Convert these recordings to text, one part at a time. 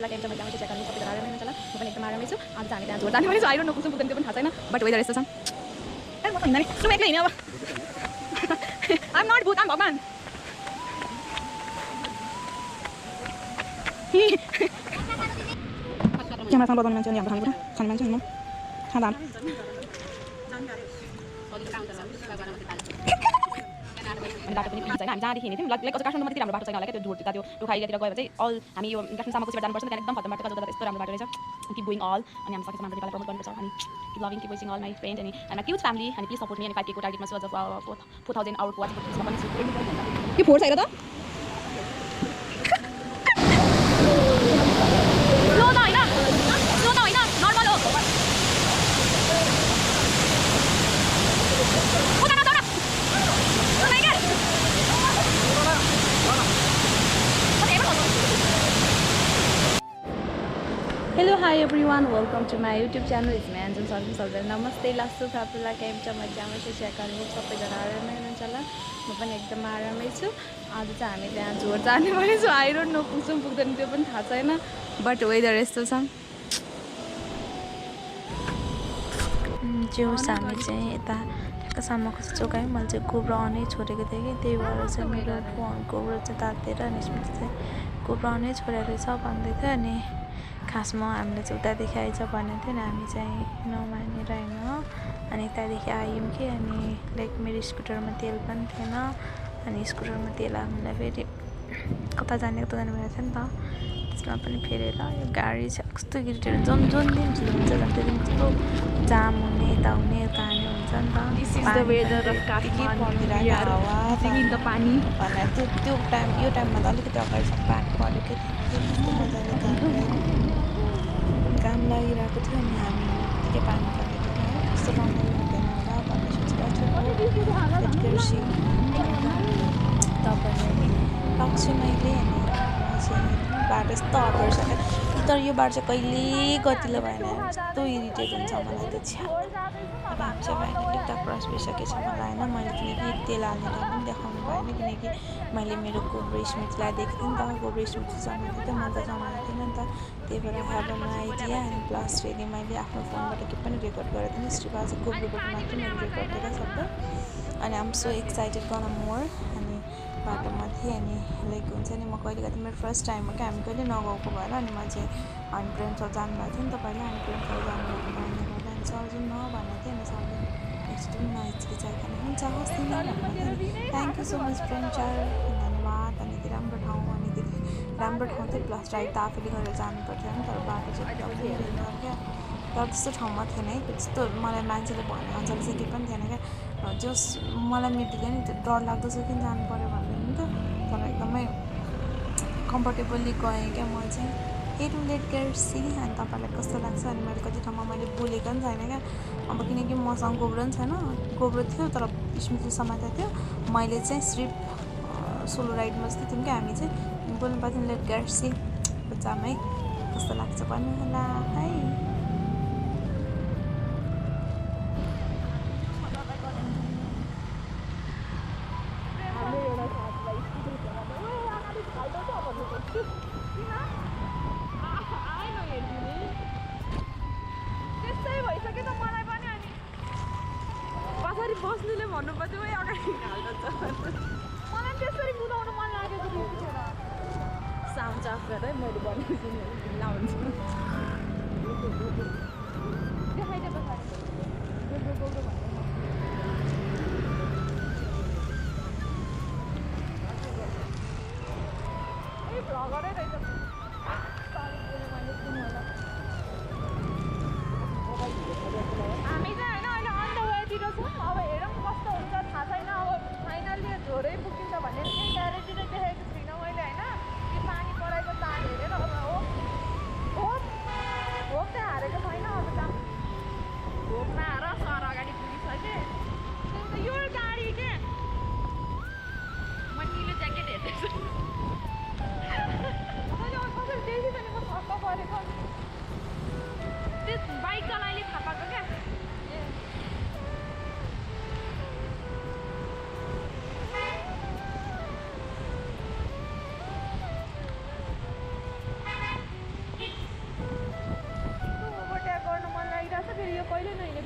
Like I'm just check on the topic around me. I'm going to tomorrow. So I'm going to Jhor. I don't know who's going to put them. But weather is the same. I'm not good. I'm Bhagwan. Camera phone button mention. I'm going to mention. Hold on. बाटो पनि pitch हैन हामी जहाँदेखि हिँड्थ्यौँ like अझ काठमाडौँमा त्यति राम्रो बाटो छैन होला क्या त्यो ढोरतिर त्यो टोखाइतिर गयो भने चाहिँ अल हामी यो काठमाडौँसम्मको चाहिँ जानुपर्छ त्यहाँ एकदम खतम बाटो कता यस्तो राम्रो बाटो रहेछ किप गोइङ अल अनि हामी सकेसम्म हाम्रो नेपाललाई प्रमोट गर्नुपर्छ अनि keep loving keep wishing all my friend अनि माई क्युट फ्यामिली अनि प्लिज सपोर्ट मी अनि 5K को टार्गेटमा छु अझ 4000 आवर वाच त्यसमा पनि छु के फोर्स आएर त स्लो त हैन नर्मल हो Hello, hi everyone. Welcome to my YouTube channel. It's me Anjan Sarvi. Namaste. Lasu thapula came to my channel. Share kare ho sabai jana आरामै हुनुहुन्छ होला म पनि एकदम आरामै छु आज चाहिँ हामी त्यहाँ झोर जाने भने छु I don't know पुग्छौँ पुग्दैन त्यो पनि थाहा छैन बट वेदर यस्तो छ जो हामी चाहिँ यता ठ्याक्कसम्मको चोकायो मैले चाहिँ गोब्रो अनै छोडेको थिएँ कि त्यही भएर चाहिँ मेरो फोन गोब्रो चाहिँ तातेर अनि स्मृति चाहिँ गोब्रो अनै छोडेर रहेछ भन्दै थियो अनि खासमा हामीले चाहिँ उतादेखि आइज भनेको थियो नि हामी चाहिँ नमानेर होइन अनि त्यहाँदेखि आयौँ कि अनि लाइक मेरो स्कुटरमा तेल पनि थिएन अनि स्कुटरमा तेल हाल्नुलाई फेरि कता जाने भएको थियो नि त त्यसमा पनि फेरेर यो गाडी चाहिँ कस्तो इरिटेट जुन दिन हुन्छ झन् त्यो दिन कस्तो जाम हुने यता हुने कहानी हुन्छ नि त this is the weather of Kathmandu पानी भनेर त्यो टाइम यो टाइममा त अलिकति अगाडिसम्म पानी पऱ्यो कि कस्तो मजाले घाम लागिरहेको थियो अनि हामी के पानी परेको कस्तो रमाइलो हुँदैन होला भन्ने सोचिरहेको थियो तपाईँलाई लाग्छु मैले अनि बाटो यस्तो अप्ठ्यारो छ क्या तर यो बाटो चाहिँ कहिले गतिलो भएन यस्तो इरिटेट हुन्छ मलाई त छ्या अब हामी चाहिँ फाइनली उता क्रस भइसकेको छ मलाई होइन मैले किनकि तेल हालेर पनि देखाउनु भएन किनकि मैले मेरो गोब्रो स्मृतिलाई दिएको थिएँ नि त गोब्रो स्मृति जमाएको थियो मैले त जमाएको थिएन नि त त्यही भएर हेभ एन आइडिया अनि प्लस फेरि मैले आफ्नो फोनबाट के पनि रेकर्ड गरेको थिएँ स्ट्रिपा चाहिँ गोब्रोबाट मात्रै मैले रेकर्ड गरेर सबै अनि आम सो एक्साइटेड गर्न मोर अनि बाटोमा थिएँ अनि लाइक हुन्छ नि म कहिले कहिले मेरो फर्स्ट टाइम हो क्या हामी कहिले नगएको भएर अनि म चाहिँ हामी प्रेमसर जानुभएको थियो नि त पहिला हामी प्रेमसर जानुभएको भन्ने गर्दा अनि सरले नभनेको थियो अनि सरले नेक्स्ट टाइम नहिचकिचाइकन हुन्छ हस् नि भन्नुभएको थ्याङ्क यू सो मच प्रेमसर धन्यवाद अनि त्यो राम्रो ठाउँ अनि त्यो राम्रो ठाउँ थियो प्लस ड्राइभ त आफैले गरेर जानुपर्थ्यो नि तर बाटो चाहिँ एकदमै क्या तर त्यस्तो ठाउँमा थिएन है त्यस्तो मलाई मान्छेले भने अनुसार चाहिँ केही पनि थिएन क्या जस मलाई मिटिले नि त्यो डर लाग्दो छ किन जानु पऱ्यो भनेर नि त तर एकदमै कम्फर्टेबली गएँ क्या म चाहिँ हे टु लेट गेट सी अनि तपाईँलाई कस्तो लाग्छ अनि मैले कति ठाउँमा मैले बोलेको पनि छैन क्या अब किनकि मसँग गोब्रो पनि छैन गोब्रो थियो तर स्मृति समातेको थियो मैले चाहिँ सिर्फ सोलो राइडमा जस्तो थियौँ क्या हामी चाहिँ बोल्नु पार्थ्यौँ लेट गेट सी बुझाम है कस्तो लाग्छ भन्नु होला है बस्नुले भन्नुपर्छ उयो अगाडि हाल्दछ मलाई त्यसरी बुझाउन मन लागेको थियो साउन्ड अफ गरेर मैले भनेको ढिला हुन्छ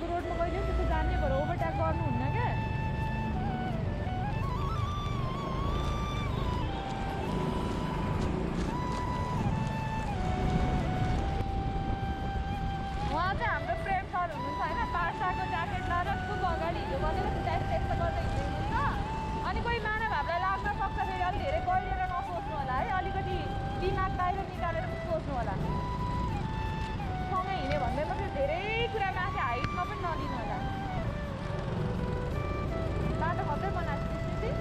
रोडमा कहिले त्यस्तो जाने भएर ओभरटेक गर्नुहुन्न क्या उहाँ चाहिँ हाम्रो प्रेम सर हुनुहुन्छ होइन पार्साको ज्याकेट लगाएर खुब अगाडि हिजो गरेको त्यस्तो गर्दै हिँड्नुहुन्छ अनि कोही मानवहरूलाई लाग्न सक्छ फेरि अलिक धेरै गहिरेर नसोच्नु होला है अलिकति दिमाग बाहिर निकालेर पनि सोच्नु होला सँगै हिँड्यो भन्दै मात्रै धेरै कुरा माथि हाइटमा पनि नलिनु होला बाटो खत्रै बनाएको स्थिति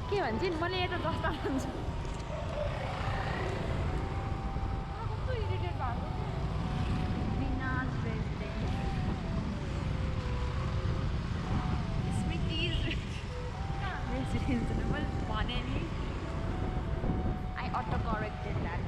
के भन्छ नि मैले यता जस्ता भन्छु कस्तो इरिटेट भएको Rina's residence Smriti's residence मैले भने नि I auto-corrected that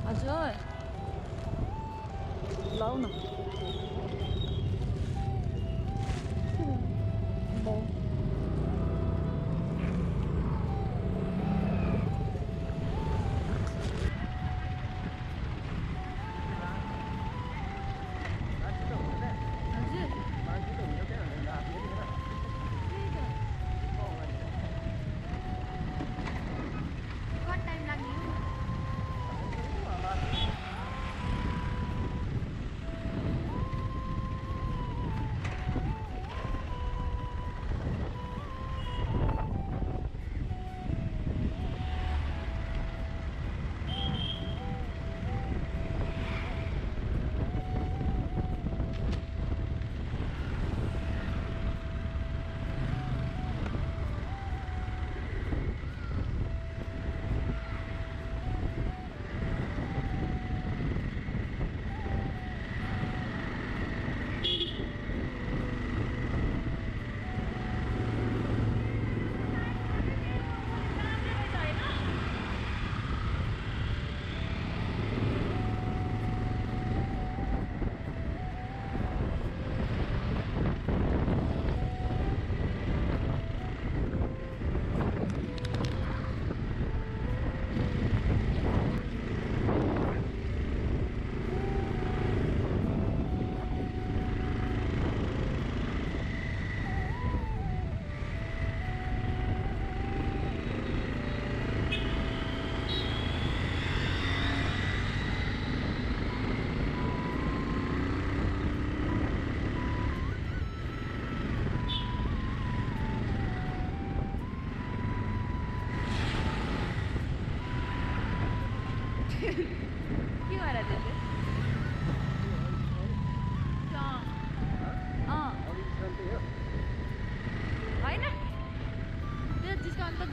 हजुर लाउ न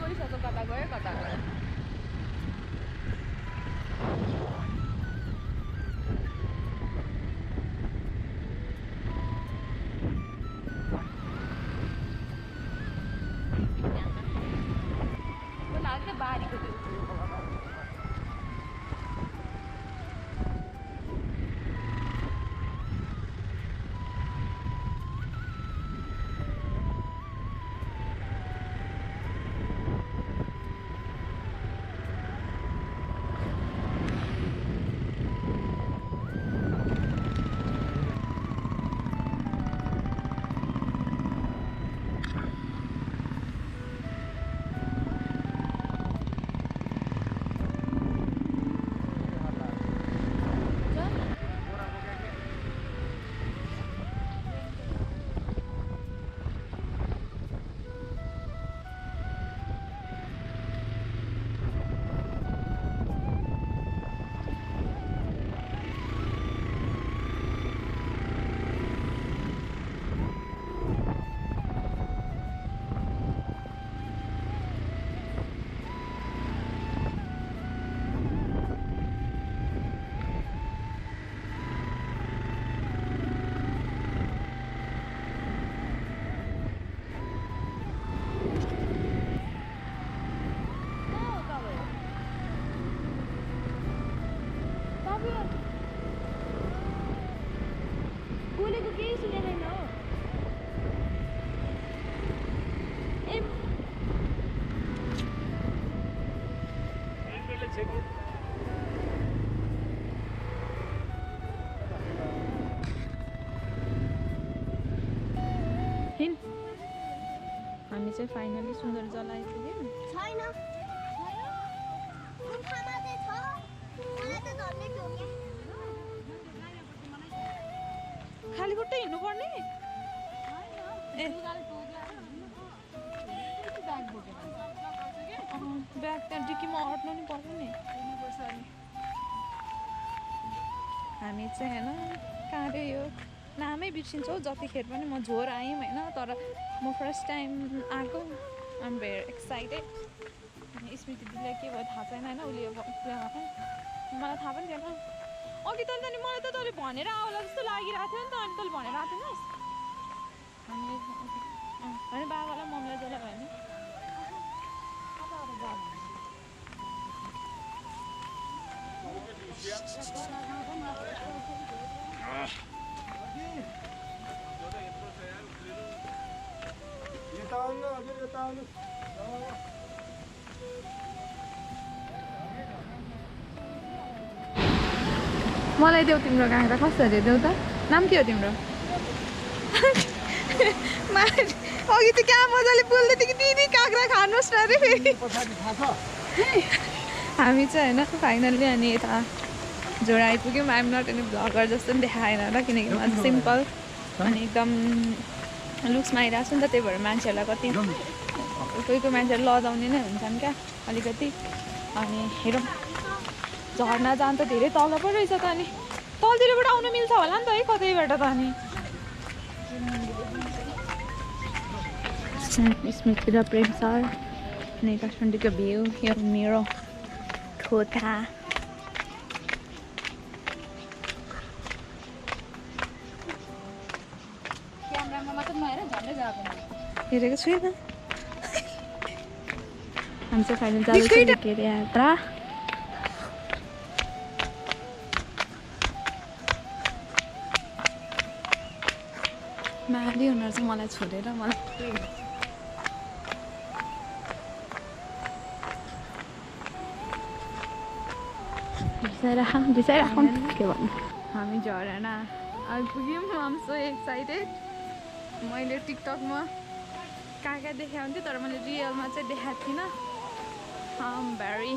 गरिसक्यो कता गयो कता गयो बारीको त्यो बोलेको केही सुनेन हो हामी चाहिँ फाइनली सुन्दर जल आइपुग्यौँ छैन खाली खुट्टै हिँड्नु पर्ने ए ब्याग त्यहाँ डिक्कीमा अट्नु नि पर्यो नि हामी चाहिँ होइन कहाँ रे यो नामै बिर्सिन्छौँ जतिखेर पनि म झोर आयौँ होइन तर म फर्स्ट टाइम आएको आइम भेरी एक्साइटेड अनि स्मृति दिदीलाई के भयो थाहा छैन होइन उसले मलाई थाहा पनि थिएन अघि त नि मलाई त तैँले भनेर आउला जस्तो लागिरहेको थियो नि त अनि तैँले भनेर आएको थिएनस् अनि बाबालाई मम्मीलाई जसलाई भयो नि मलाई देऊ तिम्रो काँक्रा कसरी देऊ त नाम के हो तिम्रो अघि त क्या मजाले बोल्दै थियो कि दिदी काँक्रा खानुहोस् न अरे फेरि हामी चाहिँ होइन फाइनल्ली अनि यता झोर आइपुग्यौँ आइम नट एनी भ्लगर जस्तो पनि देखाएन र किनकि म चाहिँ सिम्पल अनि एकदम लुक्समा आइरहेको छु नि त त्यही भएर मान्छेहरूलाई कति कोही कोही मान्छेहरू लजाउने नै हुन्छन् क्या अलिकति अनि हेरौँ झर्ना जान त धेरै तल पो रहेछ त अनि तलतिरबाट आउनु मिल्छ होला नि त है कतैबाट त अनि स्मृति र प्रेम सर अनि काठमाडौँको भ्यू यो मेरो ठोटा हेरेको छुइनँ हामी चाहिँ फाइनल जाँदैछौँ के अरे यात्रा माली उनीहरू चाहिँ मलाई छोडेर मलाई बिसाइराख के भन्नु हामी झरना आइपुग्यौँ आम सो एक्साइटेड मैले टिकटकमा कहाँ कहाँ देखाएको हुन्थ्यो तर मैले रियलमा चाहिँ देखाएको थिइनँ आम भेरी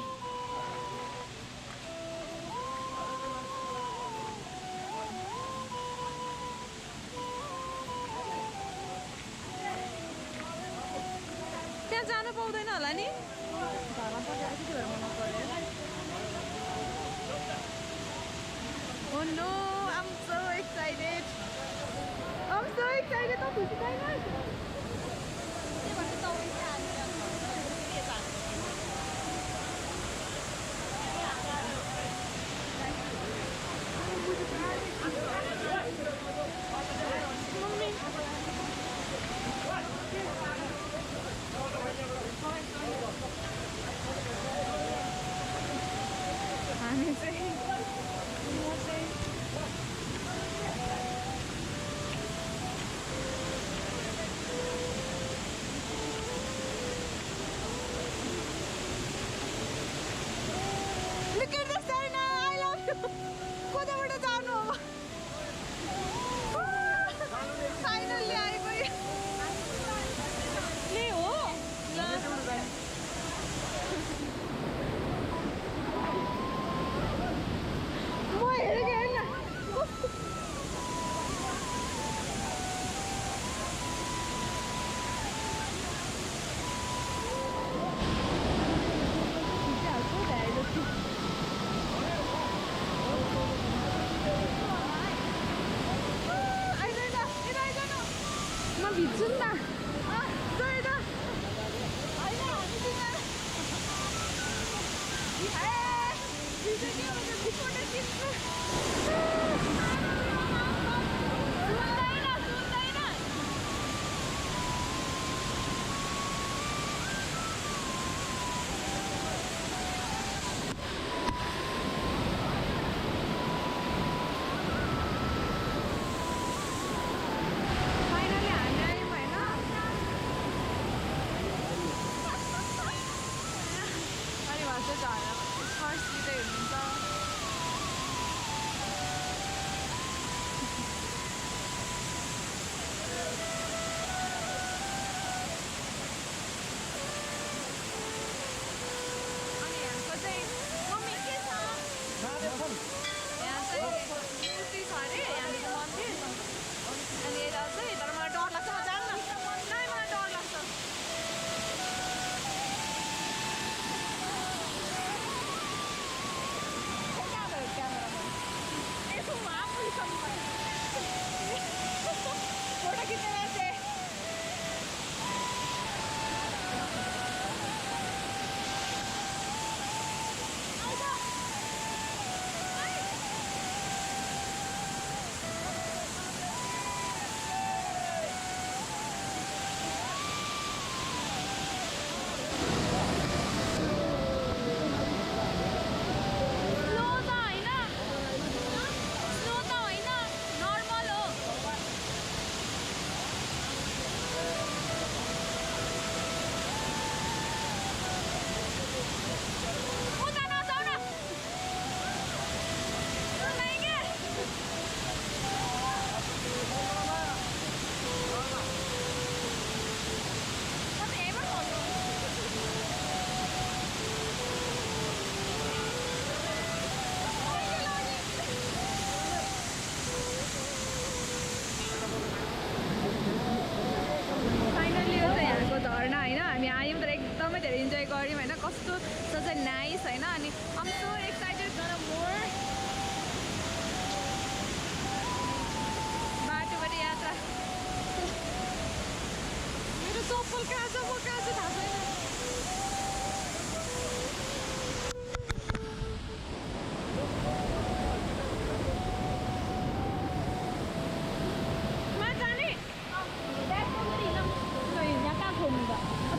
त्यहाँ जानु पाउँदैन होला नि Oh no, I'm so excited. I'm so excited. भिज्छु नि त जय त होइन हामी तिमीहरू भिज्यो नि अब भित्रबाट भिज्नु Jharna first लिँदै हुनुहुन्छ अनि यहाँको चाहिँ मम्मी के छ यहाँ चाहिँ मूर्ति छ अरे यहाँनिर मन्दिर अनि यता चाहिँ तर मलाई डर लाग्छ म जान्न नाइ मलाई डर लाग्छ फोटो खिच्ने मान्छे झरना होइन हामी आयौँ तर एकदमै धेरै इन्जोय गऱ्यौँ होइन कस्तो सच नाइस होइन अनि am so excited gun more बाटोबाट यात्रा मेरो चप्पल कहाँ छ म कहाँ छ थाहा छैन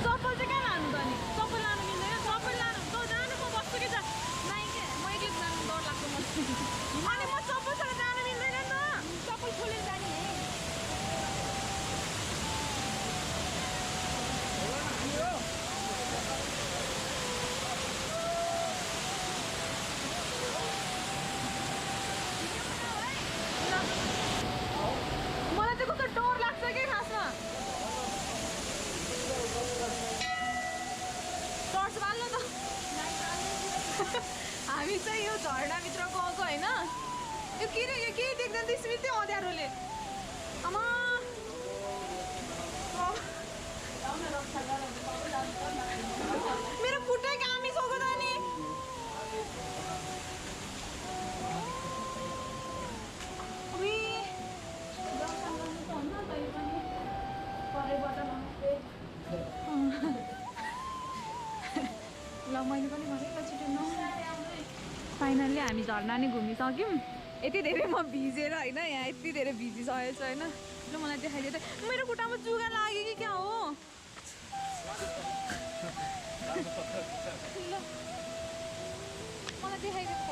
चप्पल चाहिँ कहाँ लानु त अनि चप्पल लानु मिल्दैन चप्पल लानु त जानु म बस्छु कि त नाइ के म एक्लै जानु डर लाग्छ मलाई अनि म चप्पलसँग जानु मिल्दैन नि त चप्पल खोलेर जाने मलाई चाहिँ कस्तो डर लाग्छ कि खासमा टर्च बाल्नु त हामी चाहिँ यो झरनाभित्र गएको होइन यो किन यो केही देख्दैन त स्मृति अँध्यारोले आमा मेरो खुट्टै कामी सको त नि ल मैले पनि भनेँ ल छिटो न फाइनल्ली हामी झरना नि घुमिसक्यौँ यति धेरै म भिजेर होइन यहाँ यति धेरै भिजिसकेको छु होइन ल मलाई देखाइदियो त मेरो खुट्टामा जुगा लाग्यो कि क्या हो ल मलाई देखाइदियो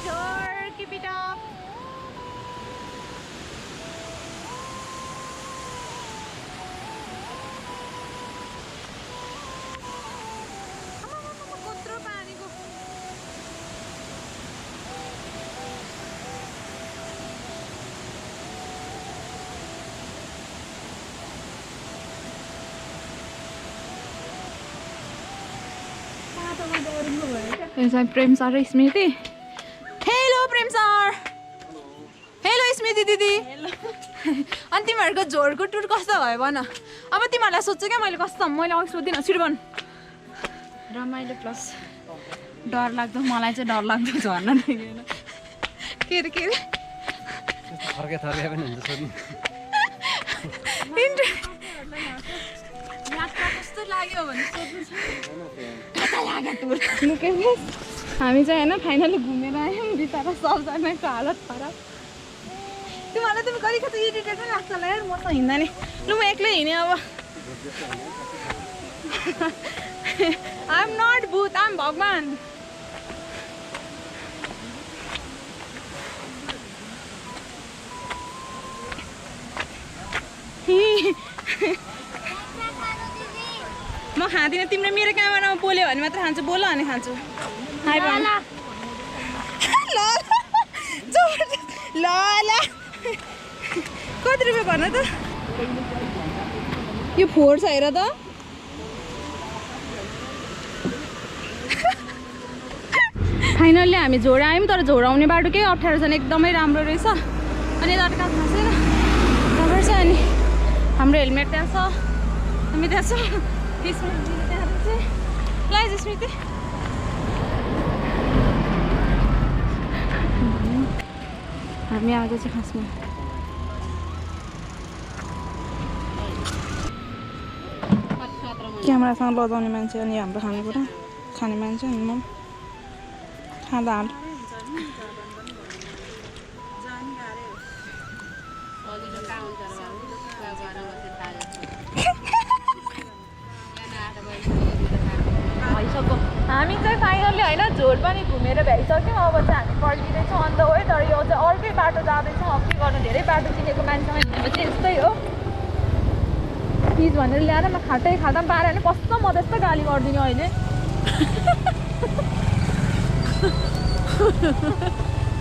Jhor, keep it up. चाहिँ प्रेम सर र स्मृति हेलो प्रेम सर हेलो स्मृति दिदी अनि तिमीहरूको झोरको टुर कस्तो भयो भन अब तिमीहरूलाई सोध्छु क्या मैले कस्तो मैले अघि सोधिनँ छिटो भन रमाइलो प्लस डर लाग्दो मलाई चाहिँ डर लाग्दो झर्ना देखेर के अरे थर्के पनि हुन्छ सोध्नु यात्रा कस्तो लाग्यो भने सोध्नु छ हामी चाहिँ होइन फाइनली घुमेर आयौँ बिचरा सबजनाको हालत खराब तिमीहरूलाई तिमी कहिले कति इरिटेट पनि लाग्छ होला यार मसँग हिँड्दा नि लु म एक्लै हिँडेँ अब आइ एम नट भूत आइ एम भगवान म खाँदिनँ तिम्रो मेरो क्यामेरामा बोल्यो भने मात्र खान्छु बोल अनि खान्छु हाई भन ल कति रुपियाँ भन त यो फोहोर छ हेर त फाइनल्ली हामी झोर आयौँ तर झोर आउने बाटो केही अप्ठ्यारो छैन एकदमै राम्रो रहेछ अनि यता कहाँ खसेर खबर छ अनि हाम्रो हेलमेट त्यहाँ छ हामी त्यहाँ छ ल स्मृति हामी आज चाहिँ खासमा क्यामेरासँग लजाउने मान्छे अनि हाम्रो खानेकुरा खाने मान्छे अनि म खाँदा हाल हामी चाहिँ फाइनल्ली होइन झोर पनि घुमेर भ्याइसक्यौँ अब चाहिँ हामी फर्किँदैछौँ अन्त है तर यो चाहिँ अर्कै बाटो जाँदैछौँ अब के गर्नु धेरै बाटो चिनेको मान्छेसँग हिँडेपछि यस्तै हो चिज भनेर ल्याएर म खाँदै खाँदा पनि पारेँ भने कस्तो म त्यस्तो गाली गरिदिने अहिले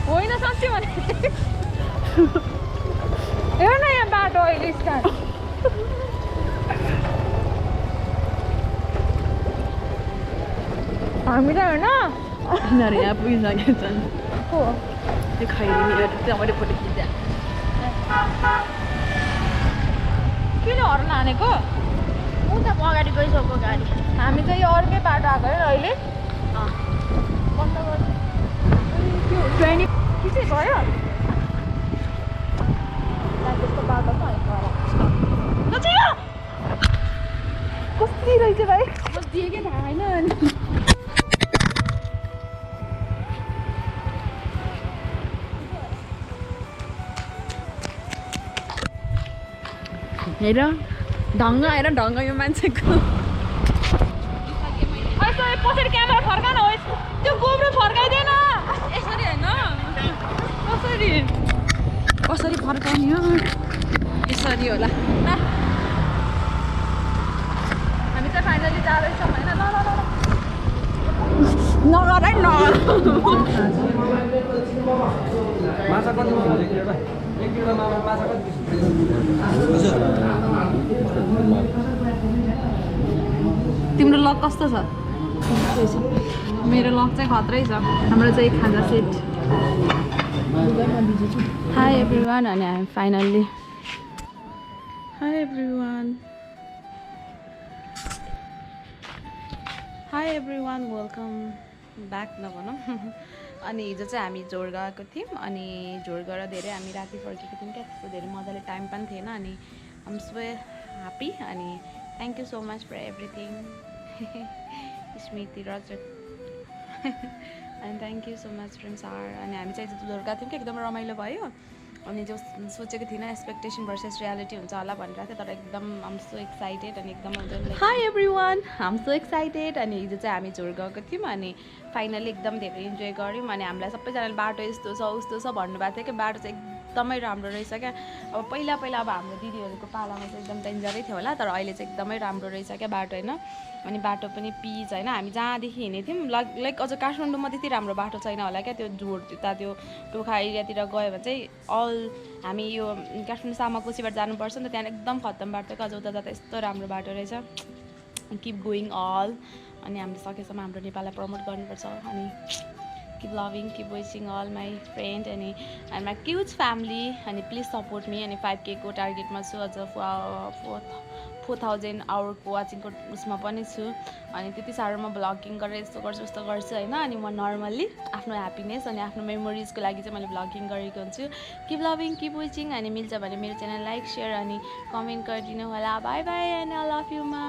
होइन साँच्चै भने हेर न यहाँ बाटो अहिले स्टार्ट हामी त होइन यिनीहरू यहाँ पुगिसकेको छन् को त्यो खैरिनीहरू त्यहाँ मैले फोटो खिच्दा किन हर्न हानेको उता अगाडि गइसक्यो गाडी हामी चाहिँ यो अर्कै बाटो आएको है अहिले बन्द गर्नु त्यो 20 के चाहिँ भयो त्यस्तो बाटो छ कति रहेछ भाइ दिएकै थाहा होइन अनि हेर ढङ्ग हेर ढङ्ग यो मान्छेको कसरी क्यामेरा फर्कान हो त्यो गोब्रो फर्काइदिएन यसरी होइन कसरी कसरी फर्काउने हो यसरी होला हामी चाहिँ फाइनली जाँदैछौँ होइन ल ल ल नगर है नगर माछा कति किलो एक किलोमा माछा कति तिम्रो लक कस्तो छ मेरो लक चाहिँ खत्रै छ हाम्रो चाहिँ खाजा सेट हाई एभ्रिवान अनि हामी finally high everyone welcome back नभनौँ अनि हिजो चाहिँ हामी झोर गएको थियौँ अनि झोर गएर धेरै हामी राति फर्केको थियौँ क्या त्यस्तो धेरै मजाले टाइम पनि थिएन अनि आम सो ह्याप्पी अनि thank you so much for everything Smriti Rajat अनि thank you so much friend sir अनि हामी चाहिँ झोर गएको थियौँ कि एकदम रमाइलो भयो अनि जो सोचेको थिइनँ एक्सपेक्टेसन भर्सेस रियालिटी हुन्छ होला भनेर थियो तर एकदम आम सो एक्साइटेड अनि एकदम हाई एभ्रिवान आम सो एक्साइटेड अनि हिजो चाहिँ हामी झोर गएको थियौँ अनि फाइनली एकदम धेरै इन्जोय गऱ्यौँ अनि हामीलाई सबैजनाले बाटो यस्तो छ उस्तो छ भन्नुभएको थियो कि बाटो चाहिँ एकदमै राम्रो रहेछ क्या अब पहिला अब हाम्रो दिदीहरूको पालामा चाहिँ एकदम डेन्जरै थियो होला तर अहिले चाहिँ एकदमै राम्रो रहेछ क्या बाटो होइन अनि बाटो पनि पिच होइन हामी जहाँदेखि हिँडेको थियौँ लाइक अझ काठमाडौँमा त्यति राम्रो बाटो छैन होला क्या त्यो झोर उता त्यो टोखा एरियातिर गयो भने चाहिँ अल हामी यो काठमाडौँ सामाकोसीबाट जानुपर्छ नि त त्यहाँ एकदम खत्तम बाटो क्या अझ उता जाँदा यस्तो राम्रो बाटो रहेछ किप गोइङ अल अनि हामीले सकेसम्म हाम्रो नेपाललाई प्रमोट गर्नुपर्छ अनि keep loving, keep wishing all my friend and my cute family and please support me and 5K को टार्गेटमा छु अझ 4000 आवरको वाचिङको उसमा पनि छु अनि त्यति साह्रो म भ्लगिङ गरेर यस्तो गर्छु उस्तो गर्छु हैन अनि म नर्मली आफ्नो ह्याप्पीनेस अनि आफ्नो मेमोरिजको लागि चाहिँ मैले भ्लगिङ गरेको हुन्छु किप लभिङ किप विचिङ अनि मिल्छ भने मेरो च्यानल लाइक शेयर अनि कमेन्ट गरिदिनु होला by by and I love you मा